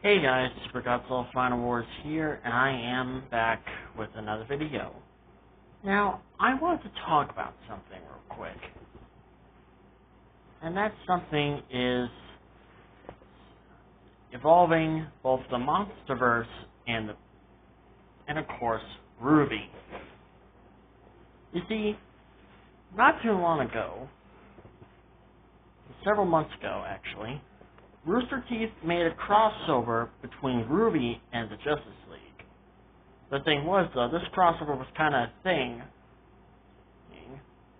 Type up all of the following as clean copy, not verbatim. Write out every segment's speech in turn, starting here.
Hey guys, Super Godzilla Final Wars here, and I am back with another video. Now, I want to talk about something real quick. And that something is evolving both the Monsterverse and of course, Rwby. You see, not too long ago, several months ago actually, Rooster Teeth made a crossover between Rwby and the Justice League. The thing was, though, this crossover was kind of a thing,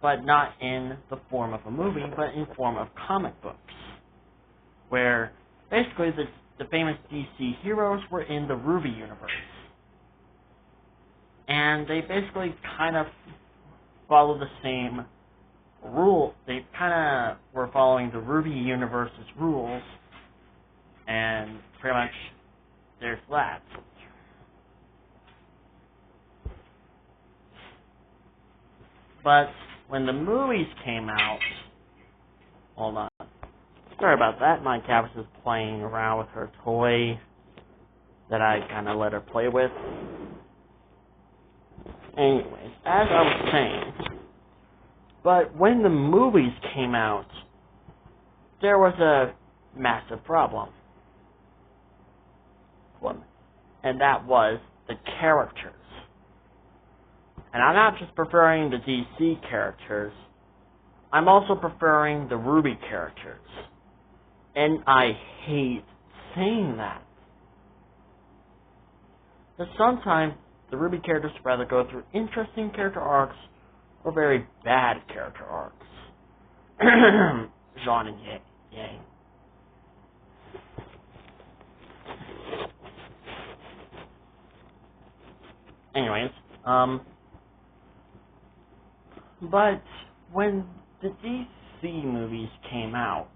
but not in the form of a movie, but in form of comic books, where basically the famous DC heroes were in the Rwby universe. And they basically kind of followed the same rule. They kind of were following the Rwby universe's rules, and pretty much there's that. But when the movies came out, hold on, sorry about that, my cat was just playing around with her toy that I kind of let her play with. Anyways, as I was saying, but when the movies came out, there was a massive problem. And that was the characters. And I'm not just preferring the DC characters, I'm also preferring the Rwby characters. And I hate saying that. Because sometimes the Rwby characters rather go through interesting character arcs or very bad character arcs. Jean and Yang. Anyways, but when the DC movies came out,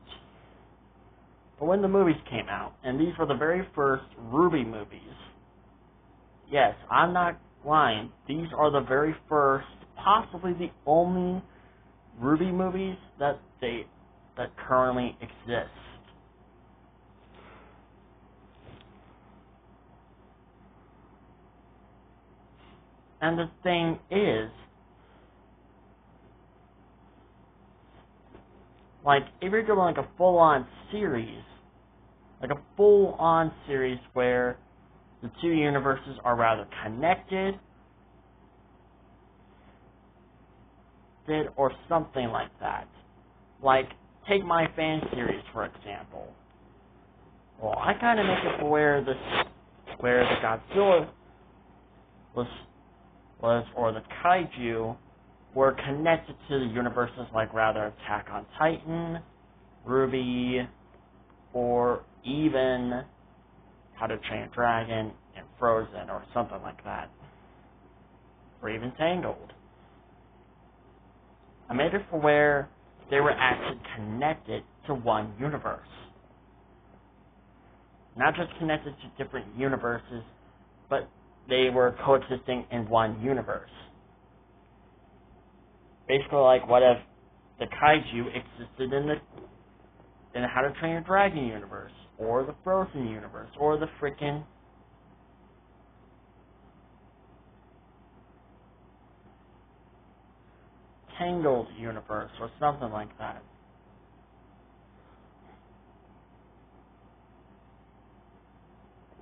and these were the very first Rwby movies, yes, I'm not lying, these are the very first, possibly the only Rwby movies that currently exist. And the thing is, like, if you're doing like a full-on series, where the two universes are rather connected, or something like that. Like, take my fan series, for example. Well, I kind of make it for where the Godzilla was, or the Kaiju, were connected to the universes like rather Attack on Titan, Rwby, or even How to Train a Dragon and Frozen, or something like that. Or even Tangled. I made it for where they were actually connected to one universe. Not just connected to different universes, but they were coexisting in one universe. Basically, like, what if the Kaiju existed in the How to Train a Dragon universe, or the Frozen universe, or the frickin' Tangled universe, or something like that.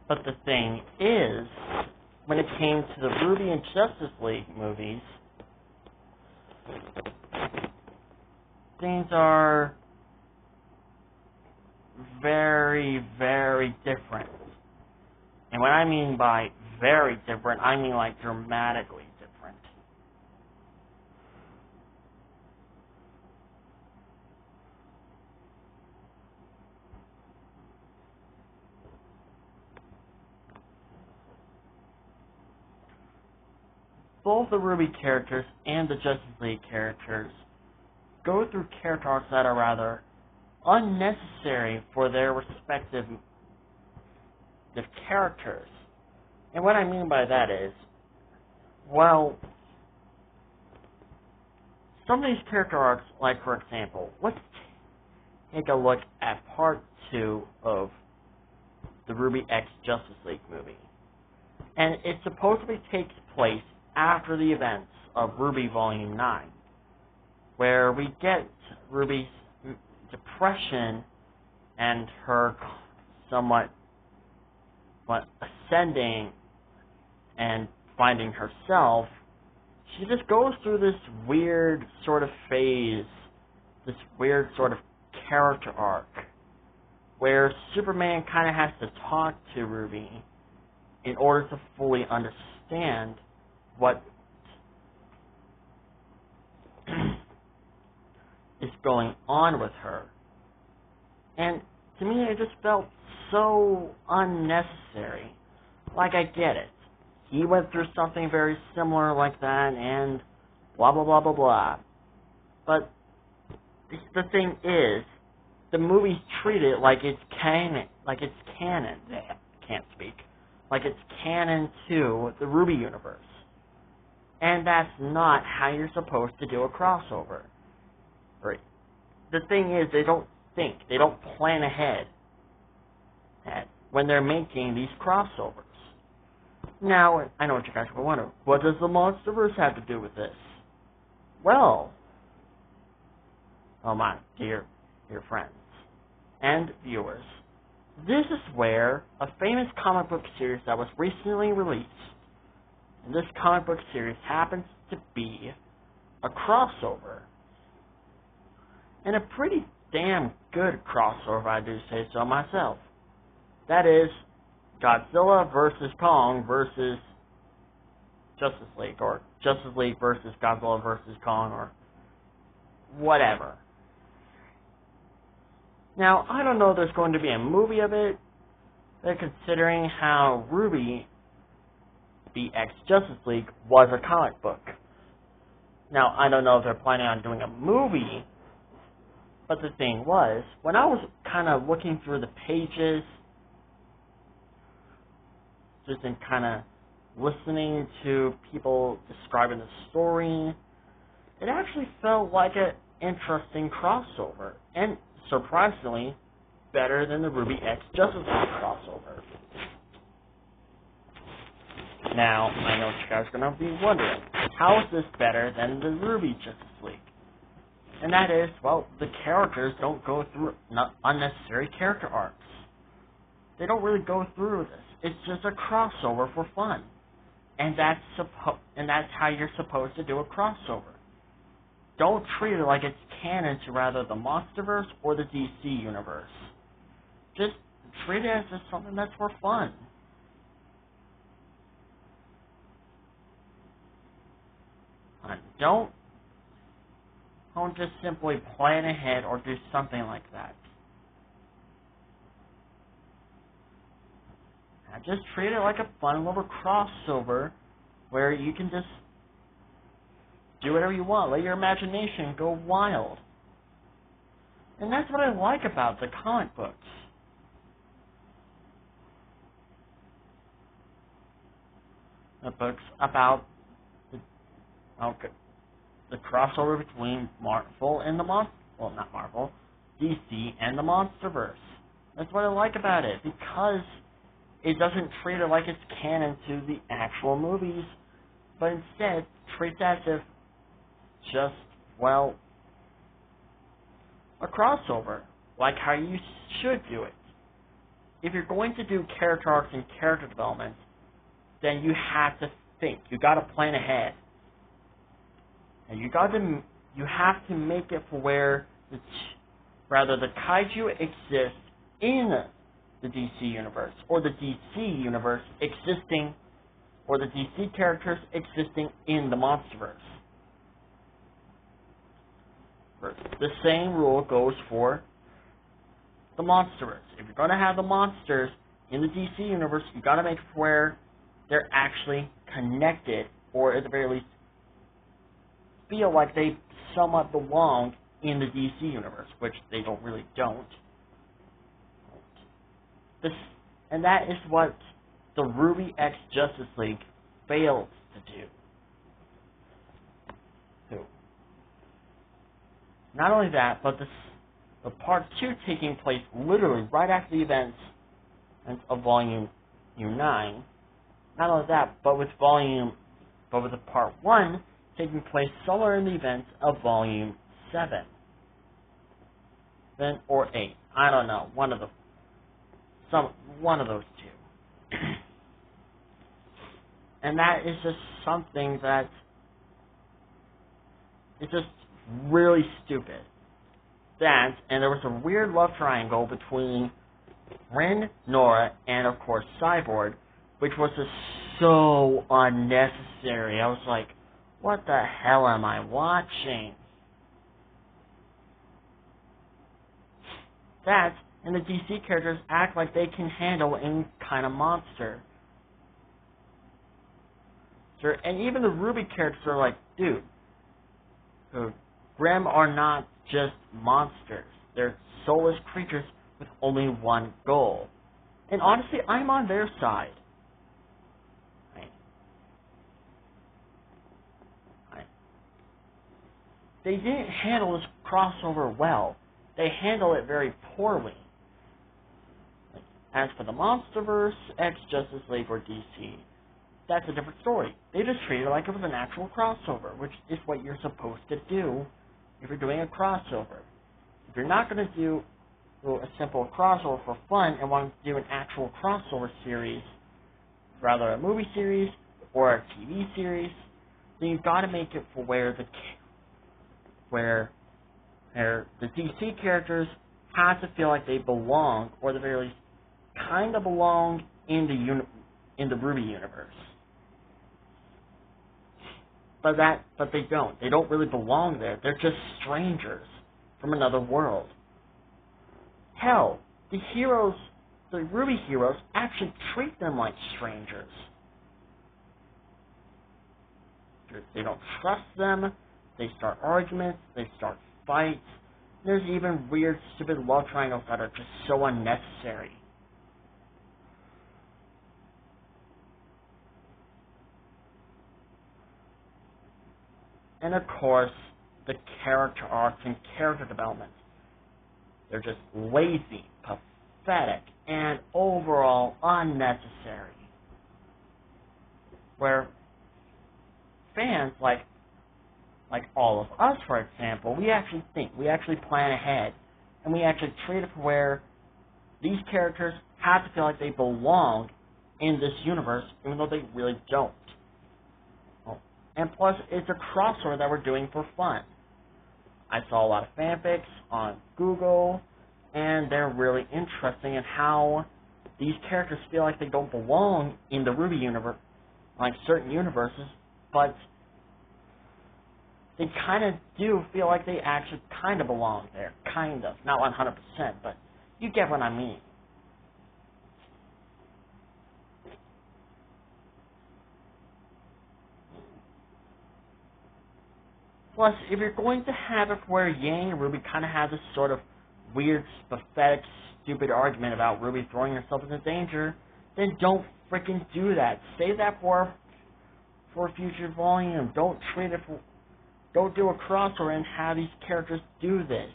But the thing is, when it came to the Rwby and Justice League movies, things are very, very different. And what I mean by very different, I mean like dramatically different. Both the Rwby characters and the Justice League characters go through character arcs that are rather unnecessary for their respective characters. And what I mean by that is, well, some of these character arcs, like for example, let's take a look at part 2 of the Rwby X Justice League movie. And it supposedly takes place after the events of Rwby Volume 9, where we get Ruby's depression and her somewhat ascending and finding herself. She just goes through this weird sort of phase, this weird sort of character arc, where Superman kind of has to talk to Rwby in order to fully understand what is going on with her. And to me, it just felt so unnecessary. Like, I get it. He went through something very similar like that, and blah, blah, blah, blah, blah. But the thing is, the movie's treated like it's canon. Like it's canon. Can't speak. Like it's canon to the Rwby universe. And that's not how you're supposed to do a crossover. Right. The thing is, they don't think. They don't plan ahead when they're making these crossovers. Now, I know what you guys will wonder. What does the Monsterverse have to do with this? Well, oh my dear friends and viewers, this is where a famous comic book series that was recently released, and this comic book series happens to be a crossover. And a pretty damn good crossover, I do say so myself. That is Godzilla versus Kong versus Justice League, or Justice League versus Godzilla versus Kong, or whatever. Now, I don't know if there's going to be a movie of it, but considering how Rwby, the X-Justice League, was a comic book. Now, I don't know if they're planning on doing a movie, but the thing was, when I was kind of looking through the pages, just in kind of listening to people describing the story, it actually felt like an interesting crossover, and surprisingly, better than the Rwby X Justice League crossover. Now, I know what you guys are going to be wondering, how is this better than the Rwby Justice League? And that is, well, the characters don't go through unnecessary character arcs. They don't really go through this. It's just a crossover for fun. And that's how you're supposed to do a crossover. Don't treat it like it's canon to rather the Monsterverse or the DC universe. Just treat it as just something that's for fun. And don't just simply plan ahead or do something like that. And just treat it like a fun little crossover where you can just do whatever you want. Let your imagination go wild. And that's what I like about the comic books. The books about the crossover between Marvel and DC and the Monsterverse. That's what I like about it, because it doesn't treat it like it's canon to the actual movies, but instead treats it as if just, well, a crossover, like how you should do it. If you're going to do character arcs and character development, then you have to think. You got to plan ahead. And you have to make it for where the kaiju exists in the DC universe, or the DC universe existing, or the DC characters existing in the Monsterverse. The same rule goes for the Monsterverse. If you're going to have the monsters in the DC universe, you got to make it where they're actually connected, or at the very least feel like they somewhat belong in the DC universe, which they don't. And that is what the Rwby X Justice League failed to do. Not only that, but the part 2 taking place literally right after the events of Volume 9. Not only that, but with the Part 1 taking place somewhere in the events of Volume 7. Then, or 8. I don't know. One of those two. And that is just something that is just really stupid. That, and there was a weird love triangle between Ren, Nora, and of course Cyborg, which was just so unnecessary. I was like, what the hell am I watching? That, and the DC characters act like they can handle any kind of monster. And even the Rwby characters are like, dude, Grimm are not just monsters. They're soulless creatures with only one goal. And honestly, I'm on their side. They didn't handle this crossover well. They handle it very poorly. As for the Monsterverse, ex-Justice League, or DC, that's a different story. They just treated it like it was an actual crossover, which is what you're supposed to do if you're doing a crossover. If you're not going to do a simple crossover for fun and want to do an actual crossover series, rather a movie series or a TV series, then you've got to make it for where the DC characters have to feel like they belong, or at the very least, kind of belong in the Rwby universe. But they don't. They don't really belong there. They're just strangers from another world. Hell, the Rwby heroes actually treat them like strangers. They don't trust them. They start arguments. They start fights. There's even weird, stupid love triangles that are just so unnecessary. And of course, the character arcs and character development. They're just lazy, pathetic, and overall unnecessary. Where fans, like all of us, for example, we actually think, we actually plan ahead, and we actually treat it for where these characters have to feel like they belong in this universe, even though they really don't. And plus, it's a crossover that we're doing for fun. I saw a lot of fanfics on Google, and they're really interesting in how these characters feel like they don't belong in the Rwby universe, like certain universes, but they kind of do feel like they actually kind of belong there. Kind of. Not 100%, but you get what I mean. Plus, if you're going to have it where Yang and Rwby kind of have this sort of weird, pathetic, stupid argument about Rwby throwing herself into danger, then don't freaking do that. Save that for a future volume. Don't do a crossover and have these characters do this.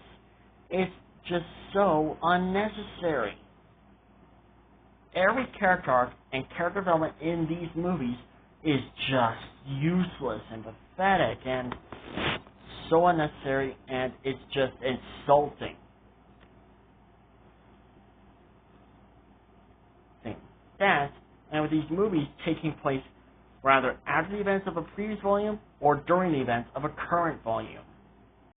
It's just so unnecessary. Every character arc and character development in these movies is just useless and pathetic and so unnecessary, and it's just insulting. That, and with these movies taking place rather after the events of a previous volume or during the events of a current volume.